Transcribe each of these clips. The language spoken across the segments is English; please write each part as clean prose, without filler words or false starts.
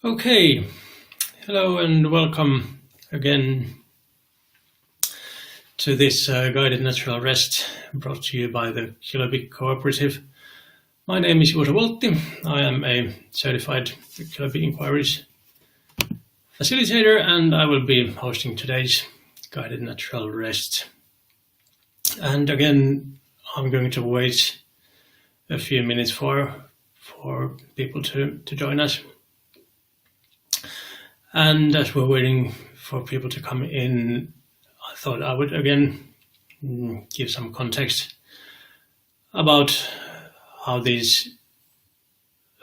Okay, hello and welcome again to this guided natural rest brought to you by the Kiloby Cooperative. My name is Juuso Voltti. I am a certified Kiloby inquiries facilitator and I will be hosting today's guided natural rest. And again, I'm going to wait a few minutes for people to join us. And as we're waiting for people to come in, I thought I would again give some context about how these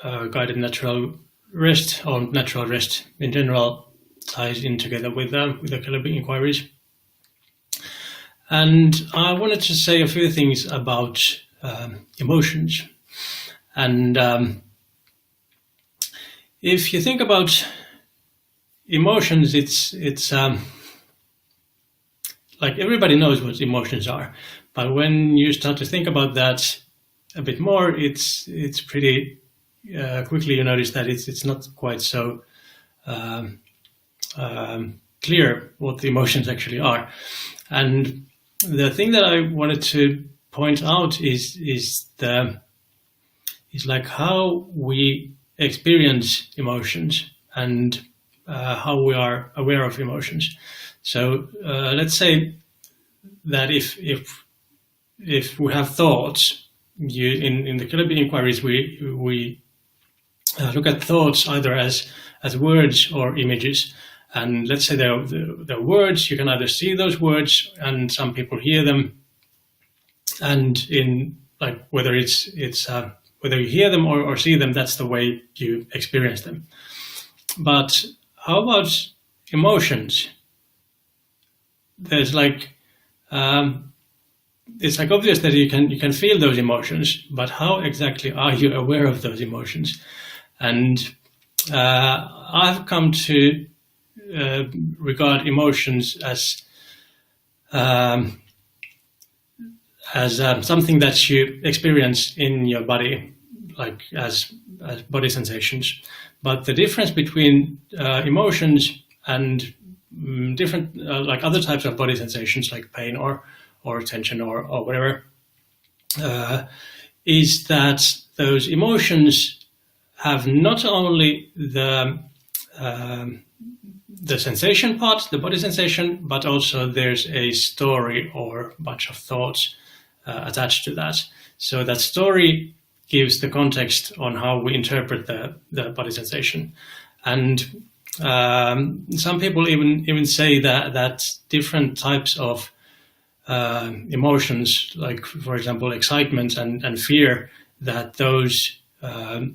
guided natural rest or natural rest in general ties in together with the Kiloby inquiries. And I wanted to say a few things about emotions. And if you think about emotions, it's like everybody knows what emotions are, but when you start to think about that a bit more, it's pretty quickly you notice that it's not quite so clear what the emotions actually are. And the thing that I wanted to point out is like how we experience emotions and how we are aware of emotions. So let's say that if we have thoughts, in the Kiloby inquiries we look at thoughts either as words or images. And let's say they're words, you can either see those words, and some people hear them. And in like whether it's whether you hear them or see them, that's the way you experience them. But how about emotions? There's like it's like obvious that you can feel those emotions, but how exactly are you aware of those emotions? And I've come to regard emotions as something that you experience in your body, like as body sensations. But the difference between emotions and different like other types of body sensations like pain or tension or whatever is that those emotions have not only the sensation part, the body sensation, but also there's a story or bunch of thoughts attached to that. So that story gives the context on how we interpret the body sensation. And some people even say that different types of emotions, like for example excitement and fear, that those like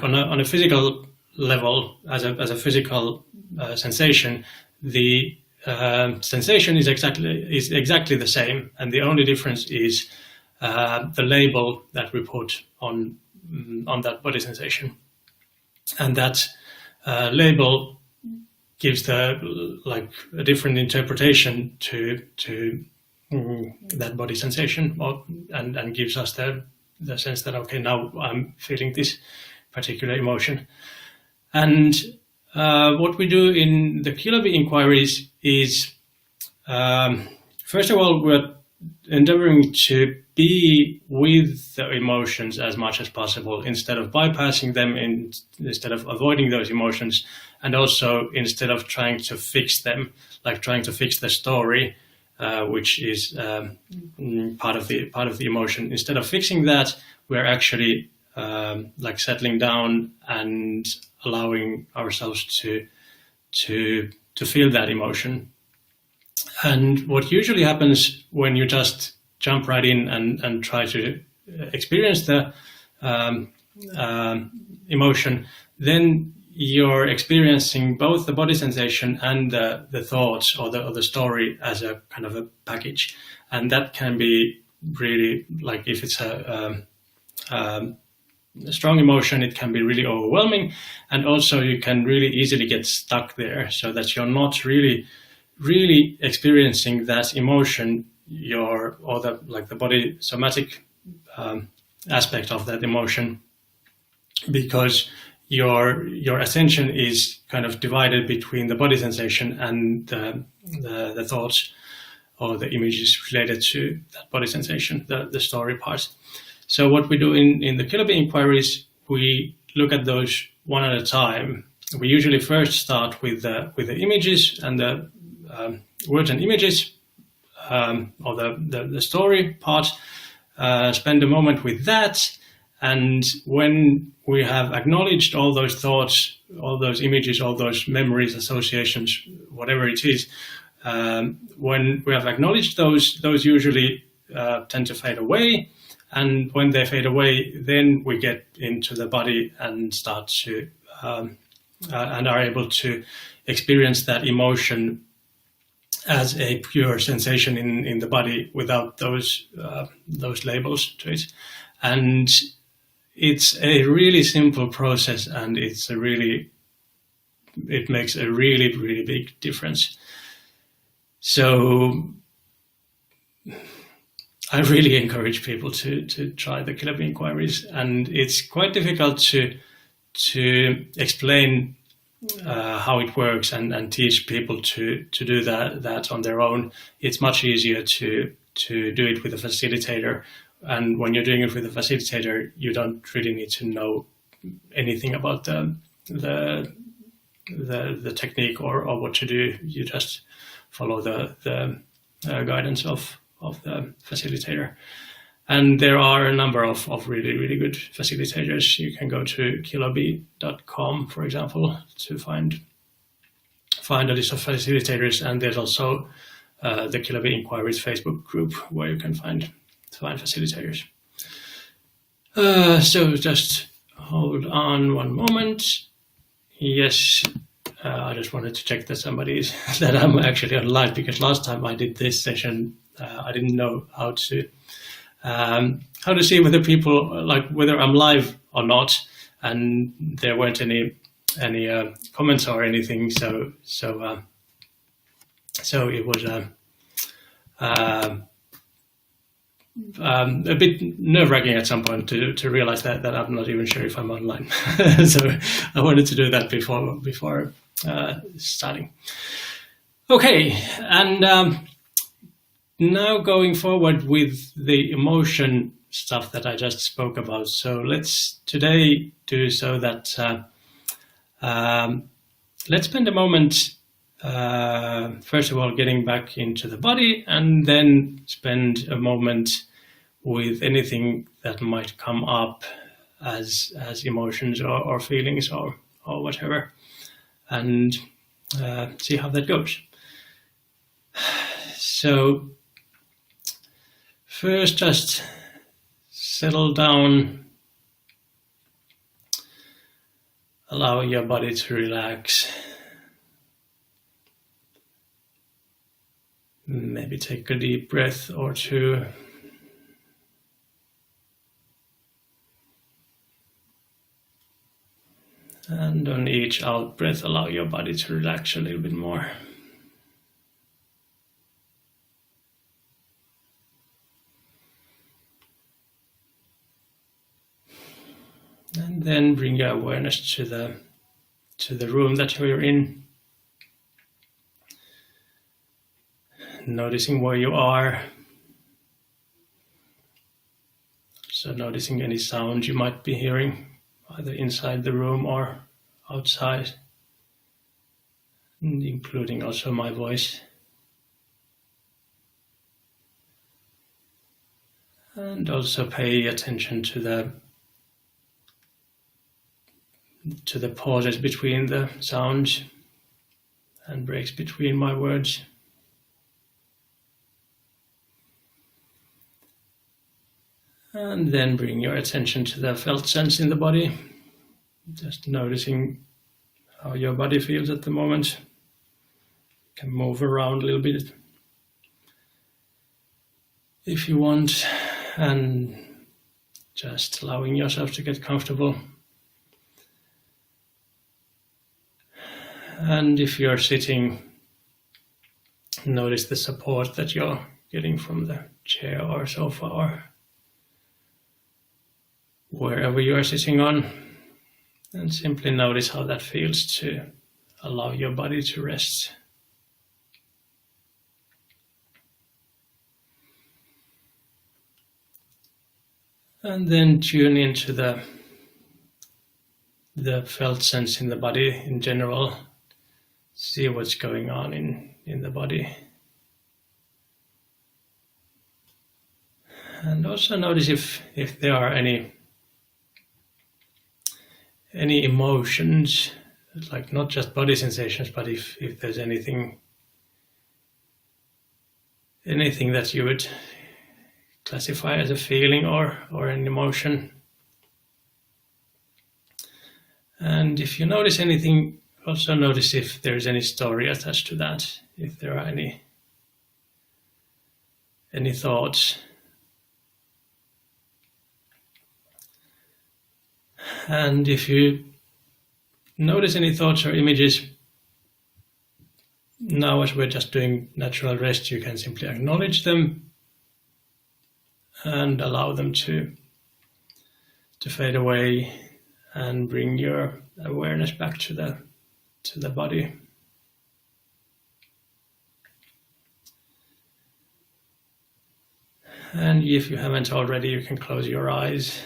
on a physical level, as a physical sensation, the sensation is exactly the same, and the only difference is the label that we put on that body sensation, and that label gives a different interpretation to that body sensation, and gives us the sense that okay, now I'm feeling this particular emotion. And what we do in the Kiloby inquiries is, first of all, we're endeavoring to be with the emotions as much as possible, instead of bypassing them, instead of avoiding those emotions, and also instead of trying to fix them, like trying to fix the story, which is part of the emotion. Instead of fixing that, we're actually like settling down and allowing ourselves to feel that emotion. And what usually happens when you just jump right in and try to experience the emotion, then you're experiencing both the body sensation and the thoughts or the story as a kind of a package. And that can be really, like if it's a strong emotion, it can be really overwhelming, and also you can really easily get stuck there, so that you're not really experiencing that emotion, or the body somatic aspect of that emotion, because your attention is kind of divided between the body sensation and the thoughts or the images related to that body sensation, the story part. So what we do in the Kiloby inquiries, we look at those one at a time. We usually first start with the images and the words and images, or the story part, spend a moment with that. And when we have acknowledged all those thoughts, all those images, all those memories, associations, whatever it is, when we have acknowledged those usually tend to fade away. And when they fade away, then we get into the body and start to, and are able to experience that emotion as a pure sensation in the body without those labels to it. And it's a really simple process, and it makes a really, really big difference. So I really encourage people to try the Kiloby inquiries, and it's quite difficult to explain how it works and teach people to do that on their own. It's much easier to do it with a facilitator. And when you're doing it with a facilitator, you don't really need to know anything about the technique or what to do. You just follow the guidance of the facilitator. And there are a number of really, really good facilitators. You can go to kiloby.com, for example, to find a list of facilitators. And there's also the Kiloby Inquiries Facebook group where you can find facilitators. So just hold on one moment. Yes, I just wanted to check that I'm actually online, because last time I did this session, I didn't know how to see whether people, like whether I'm live or not, and there weren't any comments or anything. So it was a bit nerve-wracking at some point to realize that I'm not even sure if I'm online. So I wanted to do that before starting. Okay, and now going forward with the emotion stuff that I just spoke about. So let's today do so that let's spend a moment first of all getting back into the body, and then spend a moment with anything that might come up as emotions or feelings or whatever, and see how that goes. So first, just settle down, allow your body to relax. Maybe take a deep breath or two. And on each out breath, allow your body to relax a little bit more. And then bring your awareness to the room that you're in. Noticing where you are. So noticing any sound you might be hearing, either inside the room or outside, and including also my voice. And also pay attention to the pauses between the sounds and breaks between my words. And then bring your attention to the felt sense in the body, just noticing how your body feels at the moment. You can move around a little bit if you want, and just allowing yourself to get comfortable. And if you're sitting, notice the support that you're getting from the chair or sofa or wherever you are sitting on, And simply notice how that feels to allow your body to rest. And then tune into the felt sense in the body in general. See what's going on in the body. And also notice if there are any emotions, like not just body sensations, but if there's anything that you would classify as a feeling or an emotion. And if you notice anything, also notice if there's any story attached to that, if there are any thoughts. And if you notice any thoughts or images, now as we're just doing natural rest, you can simply acknowledge them and allow them to fade away and bring your awareness back to the body. And if you haven't already, you can close your eyes.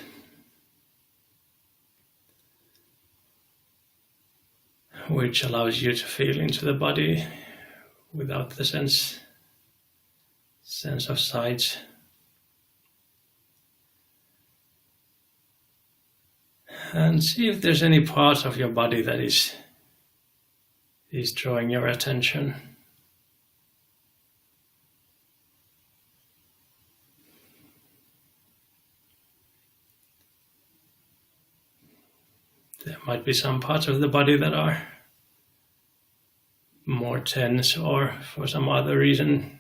Which allows you to feel into the body without the sense of sight. And see if there's any part of your body that is drawing your attention. There might be some parts of the body that are more tense or for some other reason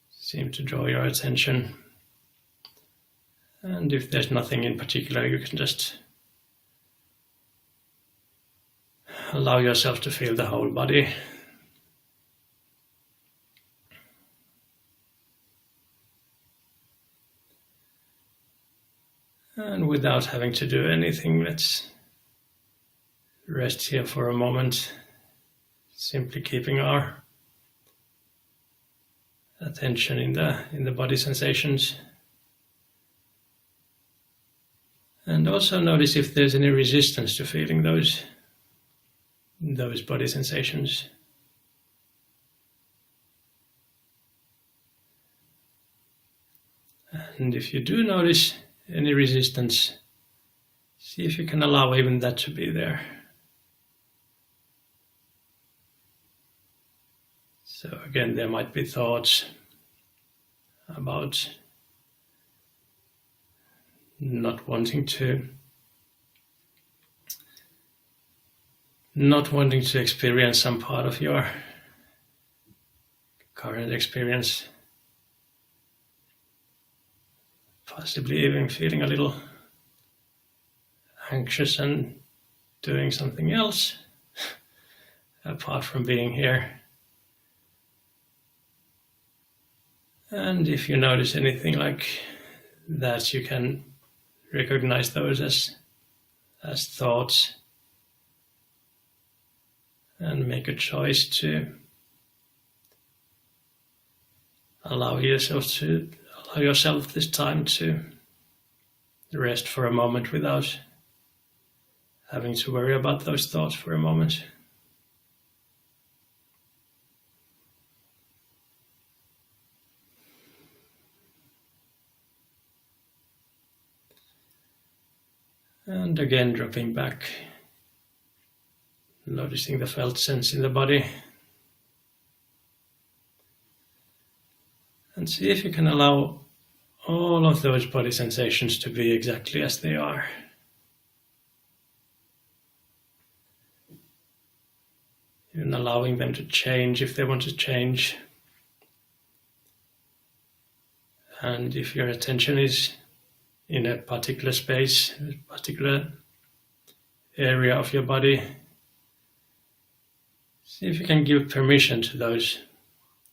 seem to draw your attention. And if there's nothing in particular, you can just allow yourself to feel the whole body. And without having to do anything, let's rest here for a moment, simply keeping our attention in the body sensations. And also notice if there's any resistance to feeling those body sensations. And if you do notice any resistance, see if you can allow even that to be there. So again, there might be thoughts about not wanting to experience some part of your current experience. Possibly even feeling a little anxious and doing something else apart from being here. And if you notice anything like that, you can recognize those as thoughts and make a choice to allow yourself this time to rest for a moment without having to worry about those thoughts for a moment. And again, dropping back, noticing the felt sense in the body. And see if you can allow all of those body sensations to be exactly as they are. Even allowing them to change if they want to change. And if your attention is in a particular space, a particular area of your body, see if you can give permission to those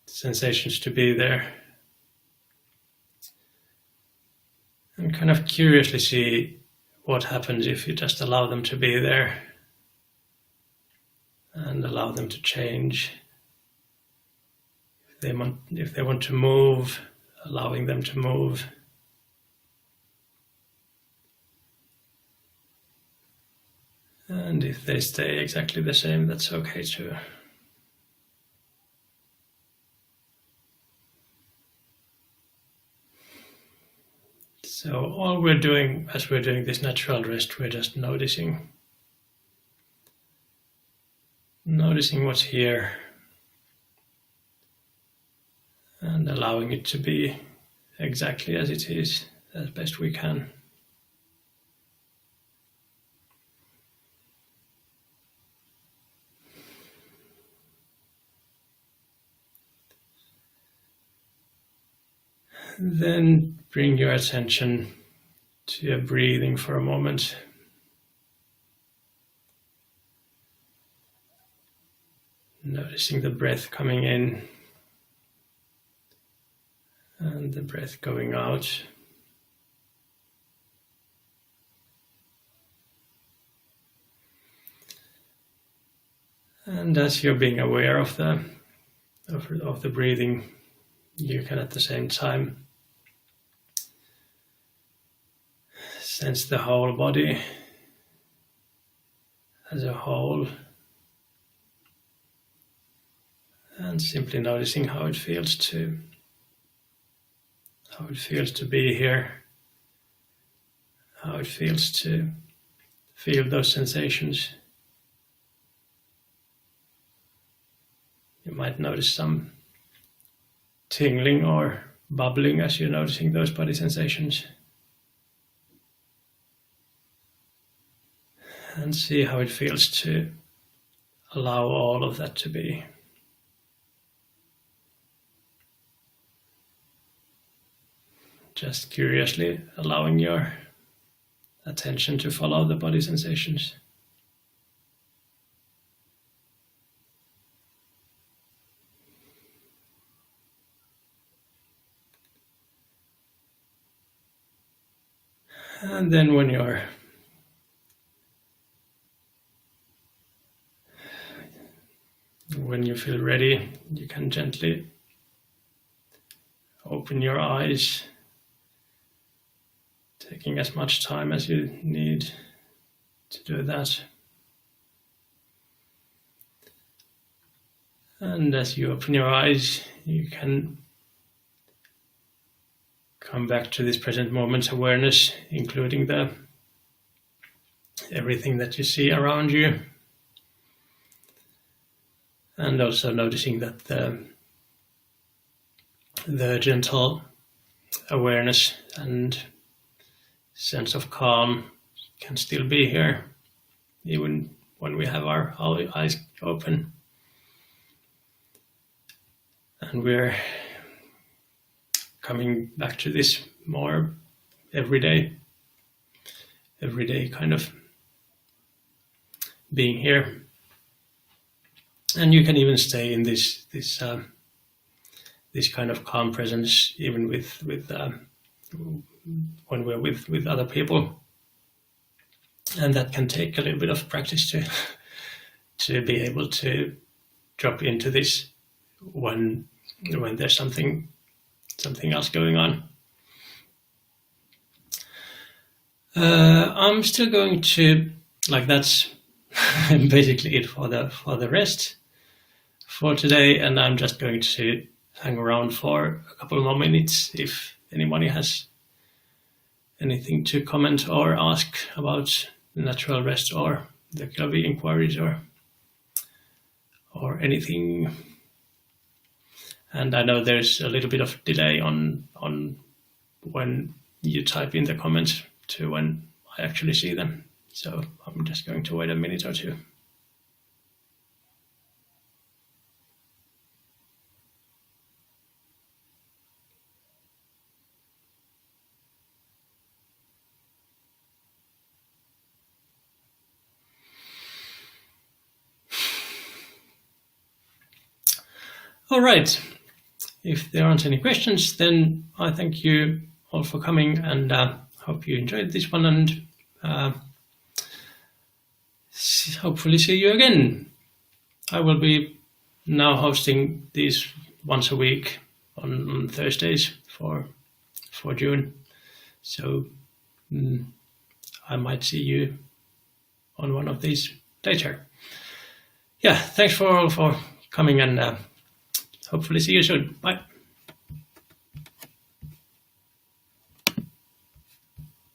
sensations to be there. And kind of curiously see what happens if you just allow them to be there and allow them to change. If they want to move, allowing them to move. And if they stay exactly the same, that's okay too. So all we're doing as we're doing this natural rest, we're just noticing what's here and allowing it to be exactly as it is, as best we can. Then bring your attention to your breathing for a moment. Noticing the breath coming in and the breath going out. And as you're being aware of the breathing, you can at the same time sense the whole body as a whole, and simply noticing how it feels to be here, how it feels to feel those sensations. You might notice some tingling or bubbling as you're noticing those body sensations. And see how it feels to allow all of that to be. Just curiously allowing your attention to follow the body sensations. And then when you feel ready, you can gently open your eyes, taking as much time as you need to do that. And as you open your eyes, you can come back to this present moment awareness, including everything that you see around you. And also noticing that the gentle awareness and sense of calm can still be here, even when we have our eyes open. And we're coming back to this more everyday kind of being here. And you can even stay in this kind of calm presence, even with when we're with other people, and that can take a little bit of practice to be able to drop into this when there's something else going on. I'm still going to, that's basically it for the rest for today, and I'm just going to hang around for a couple more minutes if anybody has anything to comment or ask about the natural rest or the Kiloby inquiries or anything. And I know there's a little bit of delay on when you type in the comments to when I actually see them. So I'm just going to wait a minute or two. All right. If there aren't any questions, then I thank you all for coming, and hope you enjoyed this one, and hopefully see you again. I will be now hosting these once a week on Thursdays for June. So I might see you on one of these later. Yeah, thanks for coming, and hopefully see you soon. Bye.